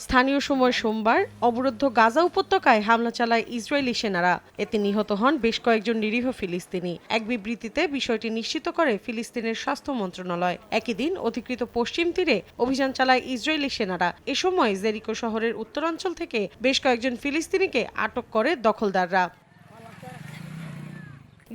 স্থানীয় সময় সোমবার অবরুদ্ধ গাজা উপত্যকায় হামলা চালায় ইসরায়েলি সেনারা। এতে নিহত হন বেশ কয়েকজন নিরীহ ফিলিস্তিনি। এক বিবৃতিতে বিষয়টি নিশ্চিত করে ফিলিস্তিনের স্বাস্থ্য মন্ত্রণালয়। একই দিন অধিকৃত পশ্চিম তীরে অভিযান চালায় ইসরায়েলি সেনারা। এ সময় জেরিকো শহরের উত্তরাঞ্চল থেকে বেশ কয়েকজন ফিলিস্তিনিকে আটক করে দখলদাররা।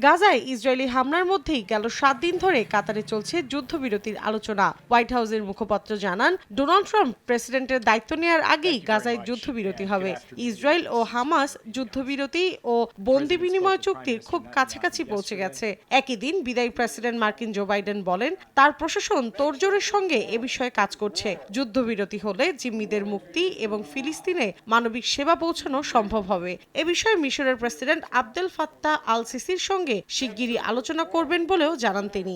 গাজায় ইসরায়েলি হামলার মধ্যেই গেল ৭ দিন ধরে কাতারে চলছে যুদ্ধবিরতির আলোচনা। হোয়াইট হাউসের মুখপাত্র জানান, ডোনাল্ড ট্রাম্প প্রেসিডেন্টের দায়িত্ব নেওয়ার আগেই গাজায় যুদ্ধবিরতি হবে। ইসরায়েল ও হামাস যুদ্ধবিরতি ও বন্দি বিনিময় চুক্তির খুব কাছাকাছি পৌঁছে গেছে। একই দিন বিদায়ী প্রেসিডেন্ট মার্কিন জো বাইডেন বলেন, তার প্রশাসন তোড়জোড়ের সঙ্গে এ বিষয়ে কাজ করছে। যুদ্ধবিরতি হলে জিম্মিদের মুক্তি এবং ফিলিস্তিনে মানবিক সেবা পৌঁছানো সম্ভব হবে। এ বিষয়ে মিশরের প্রেসিডেন্ট আবদেল ফাত্তাহ আল সিসির সঙ্গে শিগগিরই আলোচনা করবেন বলেও জানান তিনি।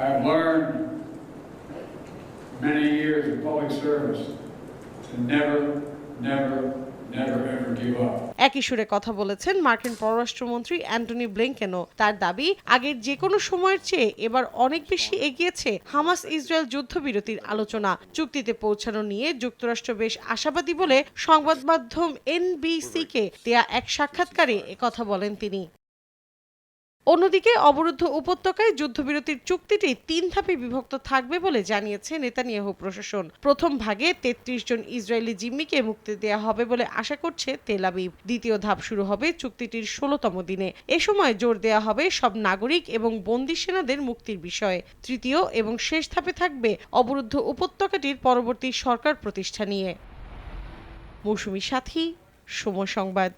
I have learned many years of public service to never ever give up. একই সুরে কথা বলেছেন মার্কিন পররাষ্ট্রমন্ত্রী অ্যান্টনি ব্লিংকেনও। তার দাবি, আগের যে কোনো সময়ের চেয়ে এবার অনেক বেশি এগিয়েছে হামাস ইসরায়েল যুদ্ধবিরতির আলোচনা। চুক্তিতে পৌঁছানো নিয়ে যুক্তরাষ্ট্র বেশ আশাবাদী বলে সংবাদ মাধ্যম এনবিসিকে দেয়া এক সাক্ষাৎকারে একথা বলেন তিনি। অন্যদিকে অবরুদ্ধ উপত্যকায় যুদ্ধবিরতির চুক্তিটি ৩ ধাপে বিভক্ত থাকবে বলে জানিয়েছে নেতানিয়াহু প্রশাসন। প্রথম ভাগে ৩৩ জন ইসরায়েলি জিম্মিকে মুক্তি দেওয়া হবে বলে আশা করছে তেল আবিব। দ্বিতীয় ধাপ শুরু হবে চুক্তিটির ১৬তম দিনে। এ সময় জোর দেওয়া হবে সব নাগরিক এবং বন্দী সেনাদের মুক্তির বিষয়ে। তৃতীয় এবং শেষ ধাপে থাকবে অবরুদ্ধ উপত্যকাটির পরবর্তী সরকার প্রতিষ্ঠা নিয়ে। মৌসুমী সাথী, সময় সংবাদ।